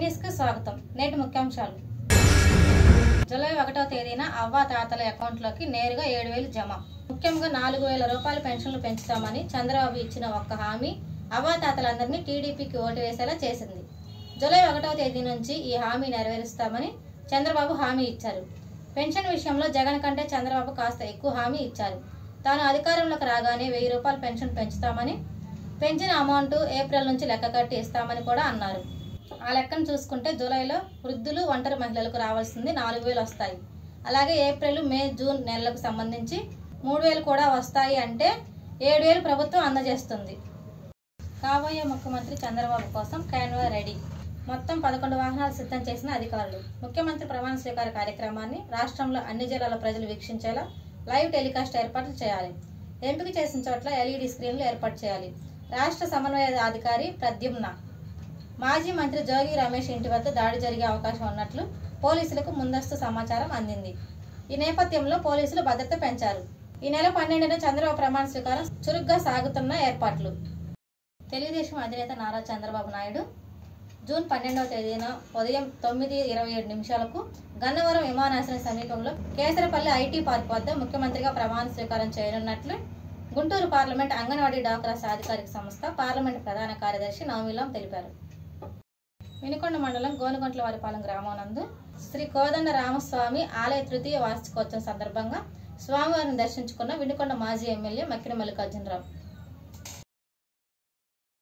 ఎంన్యూస్కి స్వాగతం. నేటి ముఖ్యాంశాలు. జూలై 1వ తేదీన అవ్వ తాతల అకౌంట్లోకి నేరుగా 7,000 జమ. ముఖ్యంగా 4,000 రూపాయల పెన్షన్లు పెంచుతామని చంద్రబాబు ఇచ్చిన ఒక్క హామీ అవ్వ తాతలందరినీ టీడీపీకి ఓటు వేసేలా చేసింది. జూలై 1వ తేదీ నుంచి ఈ హామీ నెరవేరుస్తామని చంద్రబాబు హామీ ఇచ్చారు. పెన్షన్ విషయంలో జగన్ కంటే చంద్రబాబు కాస్త ఎక్కువ హామీ ఇచ్చారు. తాను అధికారంలోకి రాగానే 1,000 రూపాయల పెన్షన్ పెంచుతామని, పెంచిన అమౌంట్ ఏప్రిల్ నుంచి లెక్క కట్టి ఇస్తామని కూడా అన్నారు. ఆ లెక్కను చూసుకుంటే జూలైలో వృద్ధులు, ఒంటరి మహిళలకు రావాల్సింది 4,000 వస్తాయి. అలాగే ఏప్రిల్, మే, జూన్ నెలలకు సంబంధించి 3,000 కూడా వస్తాయి. అంటే 7,000 ప్రభుత్వం అందజేస్తుంది. కాబోయే ముఖ్యమంత్రి చంద్రబాబు కోసం క్యాన్వా రెడీ. మొత్తం 11 వాహనాలు సిద్ధం చేసిన అధికారులు. ముఖ్యమంత్రి ప్రమాణ స్వీకార కార్యక్రమాన్ని రాష్ట్రంలో అన్ని జిల్లాల ప్రజలు వీక్షించేలా లైవ్ టెలికాస్ట్ ఏర్పాట్లు చేయాలి. ఎంపిక చేసిన చోట్ల LED స్క్రీన్లు ఏర్పాటు చేయాలి. రాష్ట్ర సమన్వయ అధికారి ప్రద్యుమ్న, మాజీ మంత్రి జోగి రమేష్ ఇంటి వద్ద దాడి జరిగే అవకాశం ఉన్నట్లు పోలీసులకు ముందస్తు సమాచారం అందింది. ఈ నేపథ్యంలో పోలీసులు భద్రత పెంచారు. ఈ నెల 12న చంద్రబాబు ప్రమాణ స్వీకారం చురుగ్గా సాగుతున్న ఏర్పాట్లు. తెలుగుదేశం అధినేత నారా చంద్రబాబు నాయుడు జూన్ 12వ తేదీన ఉదయం 9:27 గన్నవరం విమానాశ్రయం సమీపంలో కేసరపల్లి ఐటీ పార్క్ వద్ద ముఖ్యమంత్రిగా ప్రమాణ స్వీకారం చేయనున్నట్లు గుంటూరు పార్లమెంట్ అంగన్వాడీ డాక్రా సాధికారిక సంస్థ పార్లమెంట్ ప్రధాన కార్యదర్శి నవమిలం తెలిపారు. వినుకొండ మండలం గోనుగుంట్లవారిపాలెం గ్రామం నందు శ్రీ కోదండ రామస్వామి ఆలయ తృతీయ వార్షికోత్సవం సందర్భంగా స్వామివారిని దర్శించుకున్న వినుకొండ మాజీ ఎమ్మెల్యే మక్కిన మల్లికార్జునరావు.